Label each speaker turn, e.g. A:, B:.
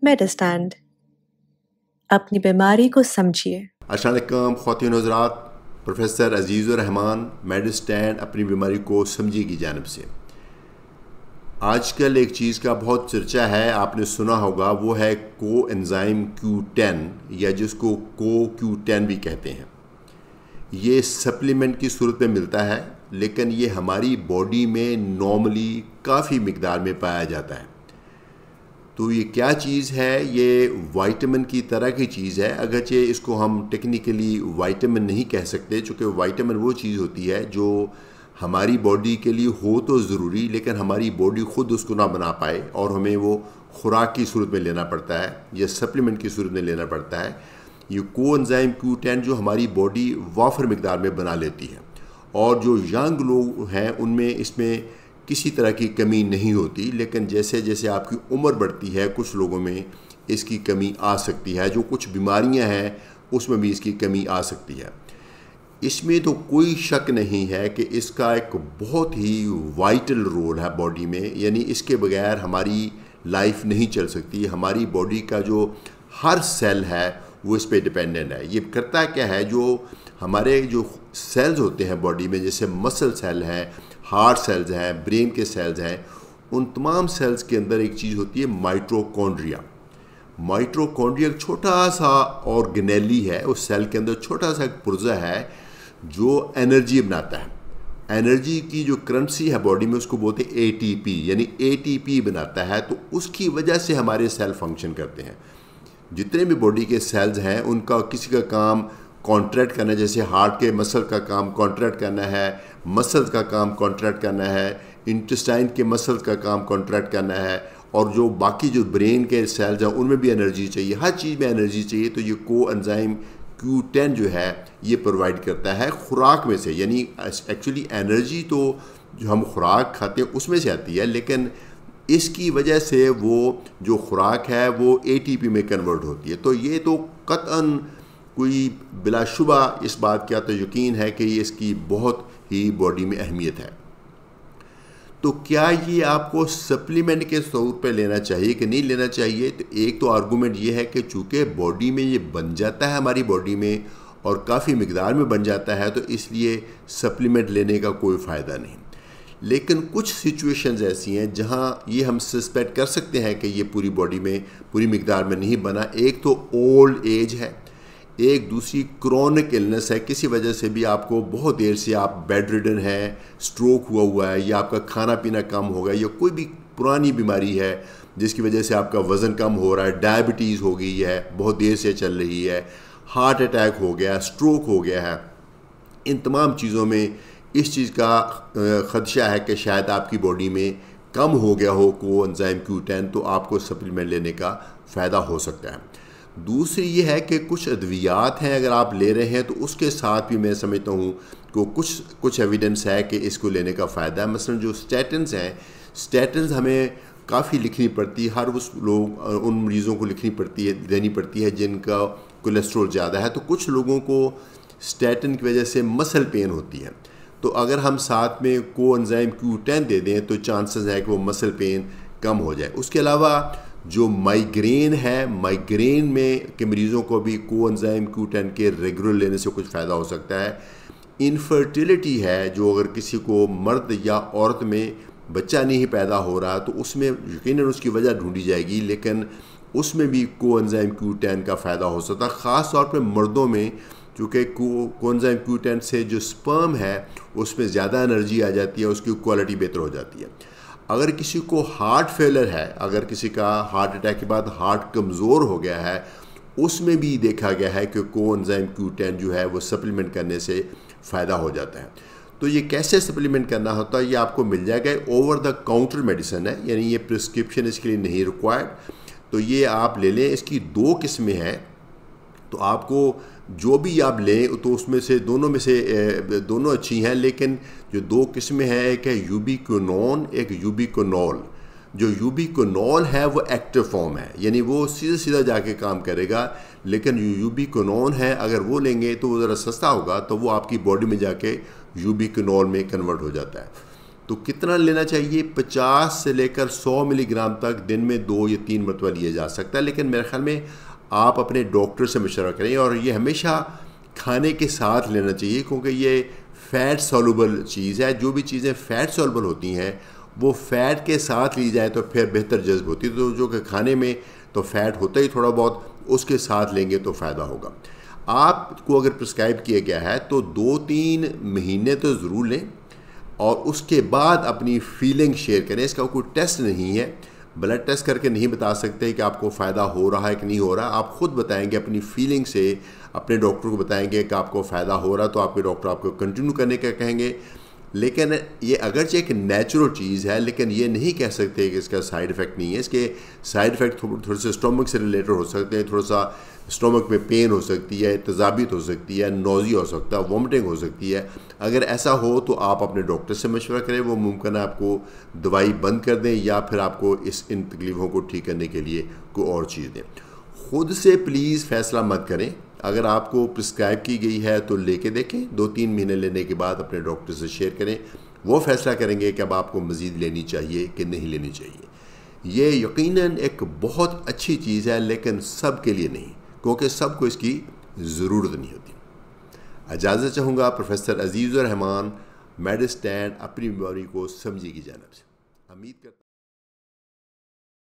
A: मेडिस्टैंड। अपनी बीमारी को समझिए।
B: अस्सलाम वालेकुम ख़वातीन व हज़रात, प्रोफेसर अज़ीज़ुर-रहमान मेडिस्टैंड अपनी बीमारी को समझिए की जानिब से। आजकल एक चीज़ का बहुत चर्चा है, आपने सुना होगा, वो है कोएंजाइम Q10 या जिसको CoQ10 भी कहते हैं। ये सप्लीमेंट की सूरत में मिलता है, लेकिन ये हमारी बॉडी में नॉर्मली काफ़ी मिकदार में पाया जाता है। तो ये क्या चीज़ है? ये विटामिन की तरह की चीज़ है, अगरचे इसको हम टेक्निकली विटामिन नहीं कह सकते, चूँकि विटामिन वो चीज़ होती है जो हमारी बॉडी के लिए हो तो ज़रूरी, लेकिन हमारी बॉडी ख़ुद उसको ना बना पाए और हमें वो खुराक की सूरत में लेना पड़ता है या सप्लीमेंट की सूरत में लेना पड़ता है। ये कोएंजाइम Q10 जो हमारी बॉडी वाफर मिकदार में बना लेती है, और जो यंग लोग हैं उनमें इसमें किसी तरह की कमी नहीं होती, लेकिन जैसे जैसे आपकी उम्र बढ़ती है कुछ लोगों में इसकी कमी आ सकती है। जो कुछ बीमारियां हैं उसमें भी इसकी कमी आ सकती है। इसमें तो कोई शक नहीं है कि इसका एक बहुत ही वाइटल रोल है बॉडी में, यानी इसके बगैर हमारी लाइफ नहीं चल सकती। हमारी बॉडी का जो हर सेल है वो इस पर डिपेंडेंट है। ये करता क्या है, जो हमारे जो सेल्स होते हैं बॉडी में, जैसे मसल सेल हैं, हार्ट सेल्स हैं, ब्रेन के सेल्स हैं, उन तमाम सेल्स के अंदर एक चीज़ होती है माइटोकॉन्ड्रिया। माइटोकॉन्ड्रिया एक छोटा सा ऑर्गेनेली है, उस सेल के अंदर छोटा सा एक पुर्जा है जो एनर्जी बनाता है। एनर्जी की जो करेंसी है बॉडी में उसको बोलते हैं ATP, यानी ATP बनाता है। तो उसकी वजह से हमारे सेल फंक्शन करते हैं। जितने भी बॉडी के सेल्स हैं उनका किसी का काम कॉन्ट्रैक्ट करना है, जैसे हार्ट के मसल का काम कॉन्ट्रैक्ट करना है, मसल्स का काम कॉन्ट्रैक्ट करना है, इंटेस्टाइन के मसल्स का काम कॉन्ट्रैक्ट करना है, और जो बाकी जो ब्रेन के सेल्स हैं उनमें भी एनर्जी चाहिए, हर चीज़ में एनर्जी चाहिए। तो ये कोएंजाइम Q10 जो है ये प्रोवाइड करता है खुराक में से, यानी एक्चुअली एनर्जी तो जो हम खुराक खाते हैं उसमें से आती है, लेकिन इसकी वजह से वो जो खुराक है वो ATP में कन्वर्ट होती है। तो ये तो कतअन कोई बिलाशुबा इस बात का तो यकीन है कि ये इसकी बहुत ही बॉडी में अहमियत है। तो क्या ये आपको सप्लीमेंट के तौर पे लेना चाहिए कि नहीं लेना चाहिए? तो एक तो आर्गूमेंट ये है कि चूँकि बॉडी में ये बन जाता है हमारी बॉडी में और काफ़ी मिकदार में बन जाता है, तो इसलिए सप्लीमेंट लेने का कोई फ़ायदा नहीं। लेकिन कुछ सिचुएशंस ऐसी हैं जहां ये हम सस्पेक्ट कर सकते हैं कि ये पूरी बॉडी में पूरी मिकदार में नहीं बना। एक तो ओल्ड एज है, एक दूसरी क्रोनिक इलनेस है, किसी वजह से भी आपको बहुत देर से आप बेड रिडन है, स्ट्रोक हुआ है, या आपका खाना पीना कम हो गया, या कोई भी पुरानी बीमारी है जिसकी वजह से आपका वज़न कम हो रहा है, डायबिटीज़ हो गई है, बहुत देर से चल रही है, हार्ट अटैक हो गया, स्ट्रोक हो गया है। इन तमाम चीज़ों में इस चीज़ का ख़दशा है कि शायद आपकी बॉडी में कम हो गया हो कोएंजाइम Q10, तो आपको सप्लीमेंट लेने का फ़ायदा हो सकता है। दूसरी ये है कि कुछ अद्वियात हैं अगर आप ले रहे हैं तो उसके साथ भी मैं समझता हूँ कि कुछ एविडेंस है कि इसको लेने का फ़ायदा है। मसलन जो स्टैटिन्स हैं, स्टैटिन्स हमें काफ़ी लिखनी पड़ती है, हर उन मरीज़ों को देनी पड़ती है जिनका कोलेस्ट्रॉल ज़्यादा है। तो कुछ लोगों को स्टैटिन की वजह से मसल पेन होती है, तो अगर हम साथ में कोएंजाइम Q10 दे दें तो चांसेस है कि वो मसल पेन कम हो जाए। उसके अलावा जो माइग्रेन है, माइग्रेन में के मरीज़ों को भी कोएंजाइम Q10 के रेगुलर लेने से कुछ फ़ायदा हो सकता है। इनफर्टिलिटी है, जो अगर किसी को मर्द या औरत में बच्चा नहीं पैदा हो रहा तो उसमें यकीनन उसकी वजह ढूंढी जाएगी, लेकिन उसमें भी कोएंजाइम Q10 का फ़ायदा हो सकता है, ख़ास तौर पर मर्दों में, क्योंकि कोएंजाइम Q10 से जो स्पर्म है उसमें ज़्यादा एनर्जी आ जाती है, उसकी क्वालिटी बेहतर हो जाती है। अगर किसी को हार्ट फेलर है, अगर किसी का हार्ट अटैक के बाद हार्ट कमज़ोर हो गया है, उसमें भी देखा गया है कि कोएंजाइम Q10 जो है वो सप्लीमेंट करने से फ़ायदा हो जाता है। तो ये कैसे सप्लीमेंट करना होता है, ये आपको मिल जाएगा। ओवर द काउंटर मेडिसिन है, यानी ये प्रिस्क्रिप्शन इसके लिए नहीं रिक्वायर्ड। तो ये आप ले लें। इसकी 2 किस्में हैं, तो आपको जो भी आप लें तो उसमें से दोनों अच्छी हैं, लेकिन जो 2 किस्में हैं, एक है यूबिक्विनोन, एक यूबिक्विनोल। जो यूबिक्विनोल है वो एक्टिव फॉर्म है, यानी वो सीधा जाके काम करेगा, लेकिन यूबिक्विनोन है अगर वो लेंगे तो वो ज़रा सस्ता होगा, तो वो आपकी बॉडी में जाके यूबिक्विनोल में कन्वर्ट हो जाता है। तो कितना लेना चाहिए? 50 से लेकर 100 मिलीग्राम तक दिन में 2 या 3 मरतबा लिया जा सकता है, लेकिन मेरे ख्याल में आप अपने डॉक्टर से मशवरा करें। और ये हमेशा खाने के साथ लेना चाहिए, क्योंकि ये फ़ैट सॉल्युबल चीज़ है। जो भी चीज़ें फ़ैट सॉल्युबल होती हैं वो फ़ैट के साथ ली जाए तो फिर बेहतर जज्ब होती है। तो जो कि खाने में तो फ़ैट होता ही थोड़ा बहुत, उसके साथ लेंगे तो फ़ायदा होगा। आपको अगर प्रिस्क्राइब किया गया है तो 2-3 महीने तो ज़रूर लें और उसके बाद अपनी फीलिंग शेयर करें। इसका कोई टेस्ट नहीं है, ब्लड टेस्ट करके नहीं बता सकते कि आपको फ़ायदा हो रहा है कि नहीं हो रहा। आप ख़ुद बताएंगे अपनी फीलिंग से, अपने डॉक्टर को बताएंगे कि आपको फ़ायदा हो रहा, तो आपके डॉक्टर आपको कंटिन्यू करने का कहेंगे। लेकिन ये अगरचे एक नेचुरल चीज़ है, लेकिन ये नहीं कह सकते कि इसका साइड इफ़ेक्ट नहीं है। इसके साइड इफ़ेक्ट थोड़े से स्टोमक से रिलेटेड हो सकते हैं, थोड़ा सा स्टोमक में पेन हो सकती है, तेज़ाबियत हो सकती है, नोज़िया हो सकता है, वॉमिटिंग हो सकती है। अगर ऐसा हो तो आप अपने डॉक्टर से मशवरा करें, वो मुमकिन है आपको दवाई बंद कर दें या फिर आपको इन तकलीफ़ों को ठीक करने के लिए कोई और चीज़ दें। ख़ुद से प्लीज़ फ़ैसला मत करें। अगर आपको प्रिस्क्राइब की गई है तो लेके देखें, 2-3 महीने लेने के बाद अपने डॉक्टर से शेयर करें। वो फ़ैसला करेंगे कि अब आपको मज़ीद लेनी चाहिए कि नहीं लेनी चाहिए। ये यकीनन एक बहुत अच्छी चीज़ है, लेकिन सब के लिए नहीं, क्योंकि सबको इसकी ज़रूरत नहीं होती। इजाज़त चाहूँगा प्रोफेसर अजीज़ुर रहमान, मेडिस्टैंड अपनी बीमारी को समझी की जानिब से। उम्मीद करता